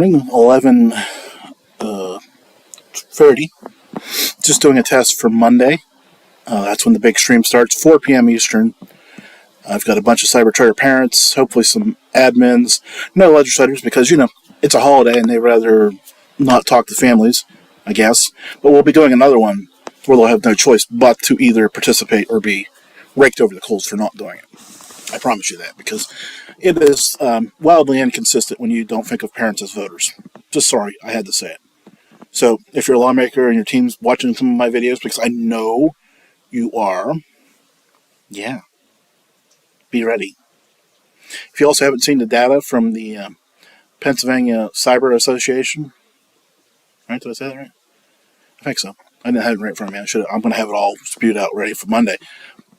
11:30. Just doing a test for Monday. That's when the big stream starts, 4 p.m. Eastern. I've got a bunch of Cyber Charter parents, hopefully some admins, no legislators, because, it's a holiday and they rather not talk to families, I guess. But we'll be doing another one where they'll have no choice but to either participate or be raked over the coals for not doing it. I promise you that, because it is wildly inconsistent when you don't think of parents as voters. Just sorry, I had to say it. So if you're a lawmaker and your team's watching some of my videos, because I know you are, yeah, be ready. If you also haven't seen the data from the Pennsylvania Cyber Association, right? Did I say that right? I think so. I didn't have it right in front of me. I'm going to have it all spewed out ready for Monday.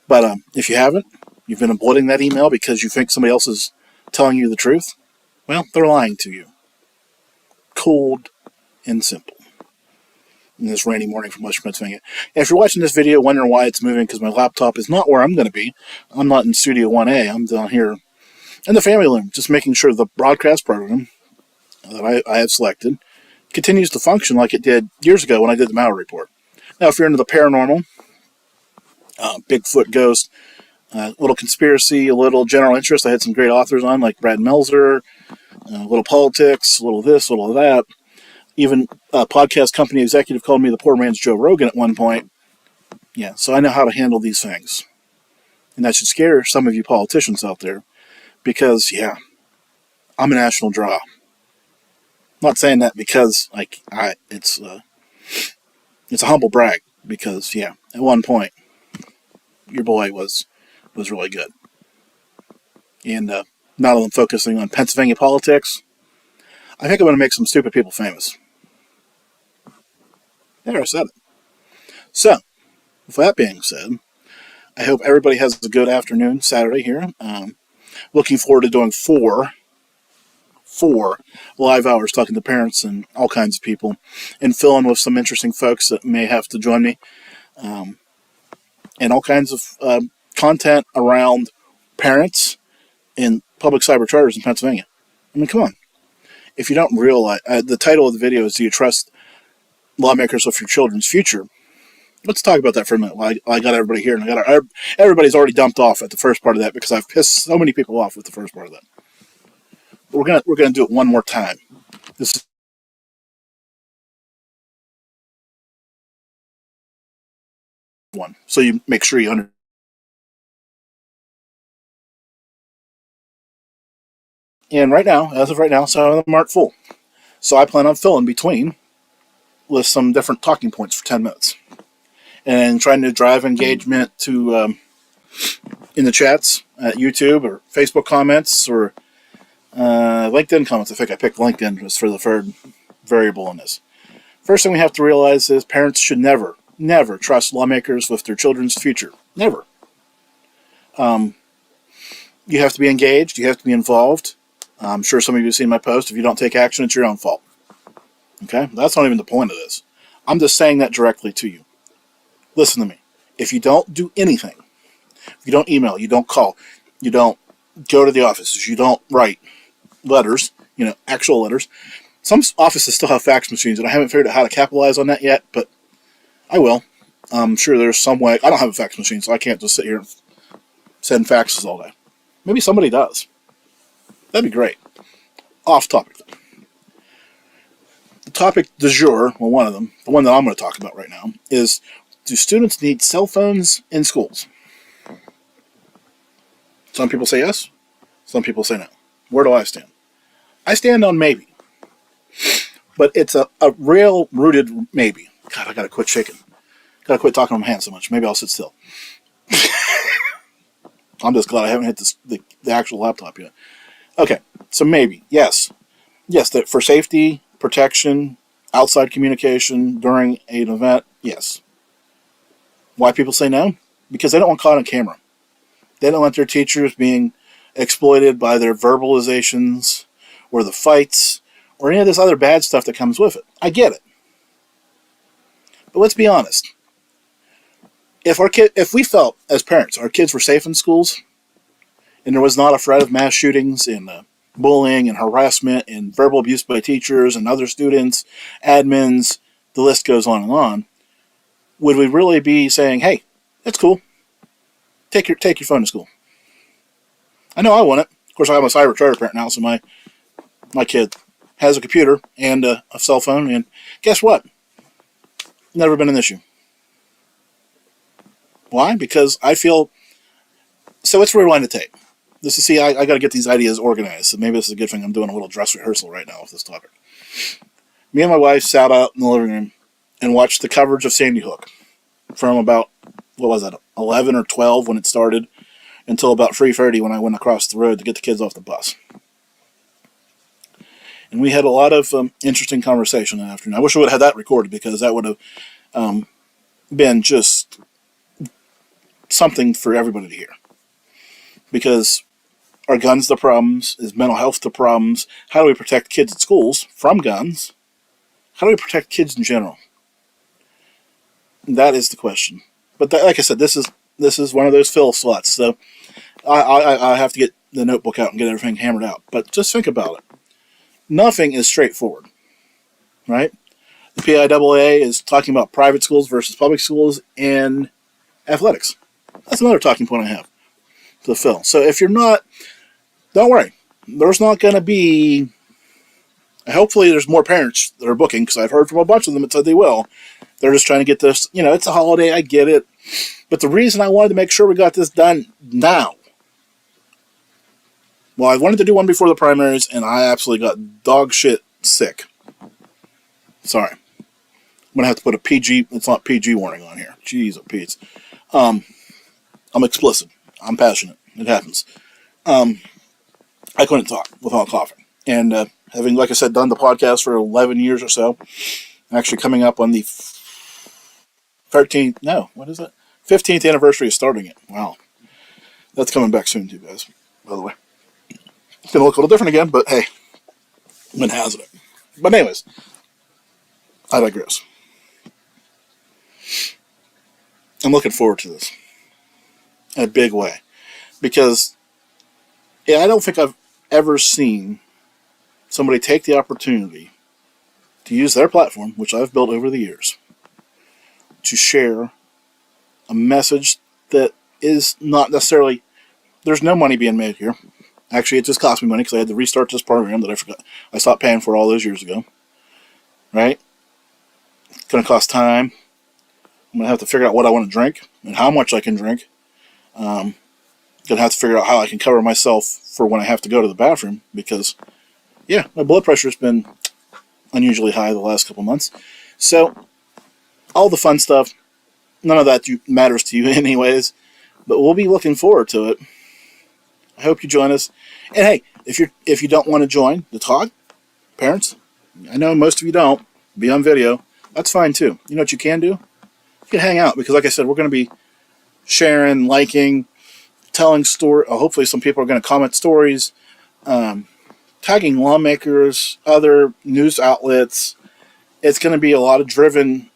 But if you haven't, you've been avoiding that email because you think somebody else is telling you the truth, well, they're lying to you. Cold and simple. In this rainy morning from Western Pennsylvania. And if you're watching this video wondering why it's moving, because my laptop is not where I'm going to be. I'm not in Studio 1A. I'm down here in the family room, just making sure the broadcast program that I have selected continues to function like it did years ago when I did the Maui Report. Now, if you're into the paranormal, Bigfoot, ghost, a little conspiracy, a little general interest, I had some great authors on, like Brad Melzer, a little politics, a little this, a little that. Even a podcast company executive called me the poor man's Joe Rogan at one point. Yeah, so I know how to handle these things. And that should scare some of you politicians out there. Because, yeah, I'm a national draw. I'm not saying that because it's a humble brag. Because, yeah, at one point, your boy was really good. And not only focusing on Pennsylvania politics, I think I'm going to make some stupid people famous. There, I said it. So, with that being said, I hope everybody has a good afternoon Saturday here. Looking forward to doing four live hours talking to parents and all kinds of people and filling with some interesting folks that may have to join me. And all kinds of content around parents and public cyber charters in Pennsylvania. I mean, come on. If you don't realize, the title of the video is, Do You Trust Lawmakers with Your Children's Future? Let's talk about that for a minute. I got everybody here, and everybody's already dumped off at the first part of that because I've pissed so many people off with the first part of that. But we're gonna do it one more time. This is one, so you make sure you understand. And as of right now, some of them aren't full. So I plan on filling between with some different talking points for 10 minutes. And trying to drive engagement to in the chats at YouTube or Facebook comments or LinkedIn comments. I think I picked LinkedIn just for the third variable in this. First thing we have to realize is parents should never trust lawmakers with their children's future. Never. You have to be engaged. You have to be involved. I'm sure some of you have seen my post. If you don't take action, it's your own fault. Okay? That's not even the point of this. I'm just saying that directly to you. Listen to me. If you don't do anything, if you don't email, you don't call, you don't go to the offices, you don't write letters, actual letters. Some offices still have fax machines, and I haven't figured out how to capitalize on that yet, but I will. I'm sure there's some way. I don't have a fax machine, so I can't just sit here and send faxes all day. Maybe somebody does. That'd be great. Off topic, though. The topic du jour, well, one of them, the one that I'm going to talk about right now, is, do students need cell phones in schools? Some people say yes. Some people say no. Where do I stand? I stand on maybe. But it's a real rooted maybe. God, I got to quit shaking. Got to quit talking on my hands so much. Maybe I'll sit still. I'm just glad I haven't hit the actual laptop yet. Okay, so maybe. Yes. Yes, that for safety, protection, outside communication during an event, yes. Why people say no? Because they don't want caught on camera. They don't want their teachers being exploited by their verbalizations or the fights or any of this other bad stuff that comes with it. I get it. But let's be honest. If we felt as parents our kids were safe in schools and there was not a threat of mass shootings and bullying and harassment and verbal abuse by teachers and other students, admins, the list goes on and on, would we really be saying, hey, it's cool, take your phone to school? I know I want it. Of course, I'm a cyber charter parent now, so my kid has a computer and a cell phone, and guess what? Never been an issue. Why? Because I feel... So it's rewind the tape. This is, see, I got to get these ideas organized, so maybe this is a good thing I'm doing a little dress rehearsal right now with this topic. Me and my wife sat out in the living room and watched the coverage of Sandy Hook from about, 11 or 12 when it started, until about 3:30 when I went across the road to get the kids off the bus. And we had a lot of interesting conversation that afternoon. I wish I would have had that recorded, because that would have been just something for everybody to hear. Because are guns the problems? Is mental health the problems? How do we protect kids at schools from guns? How do we protect kids in general? That is the question. But like I said, this is one of those fill slots. So I have to get the notebook out and get everything hammered out. But just think about it. Nothing is straightforward, right? The PIAA is talking about private schools versus public schools in athletics. That's another talking point I have to fill. So if you're not, don't worry. There's not going to be... Hopefully there's more parents that are booking, because I've heard from a bunch of them that said they will. They're just trying to get this, it's a holiday, I get it. But the reason I wanted to make sure we got this done now... Well, I wanted to do one before the primaries, and I absolutely got dog shit sick. Sorry. I'm going to have to put a PG, it's not PG warning on here. Jeez, oh Pete. I'm explicit. I'm passionate. It happens. I couldn't talk without coughing. And having, like I said, done the podcast for 11 years or so, actually coming up on the 15th anniversary of starting it. Wow. That's coming back soon too, guys, by the way. It's going to look a little different again, but hey, when hasn't it? But anyways, I digress. I'm looking forward to this in a big way, because I don't think I've ever seen somebody take the opportunity to use their platform, which I've built over the years, to share a message that is not necessarily... There's no money being made here. Actually, it just cost me money because I had to restart this program that I stopped paying for all those years ago. Right? It's going to cost time. I'm going to have to figure out what I want to drink and how much I can drink. Going to have to figure out how I can cover myself for when I have to go to the bathroom, because, yeah, my blood pressure has been unusually high the last couple months. So, all the fun stuff, none of that matters to you anyways, but we'll be looking forward to it. I hope you join us. And hey, if you don't want to join the talk, parents, I know most of you don't, be on video, that's fine too. You know what you can do? You can hang out, because like I said, we're going to be sharing, liking, telling stories. Hopefully some people are going to comment stories, tagging lawmakers, other news outlets. It's going to be a lot of driven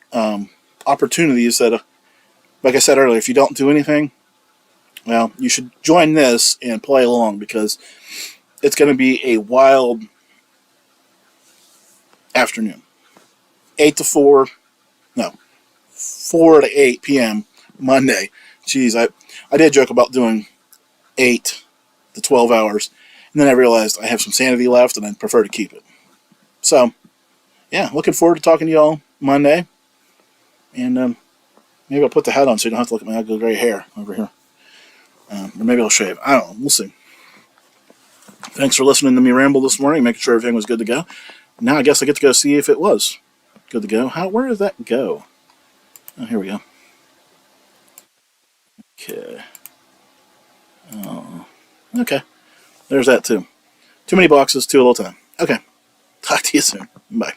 opportunities that, like I said earlier, if you don't do anything, well, you should join this and play along, because it's going to be a wild afternoon. 4 to 8 p.m. Monday. Jeez, I did joke about doing 8 to 12 hours, and then I realized I have some sanity left, and I'd prefer to keep it. So, yeah, looking forward to talking to y'all Monday, and maybe I'll put the hat on so you don't have to look at my ugly gray hair over here. Or maybe I'll shave. I don't know. We'll see. Thanks for listening to me ramble this morning, making sure everything was good to go. Now I guess I get to go see if it was good to go. Where does that go? Oh, here we go. Okay. Oh, okay. There's that too. Too many boxes, too little time. Okay. Talk to you soon. Bye.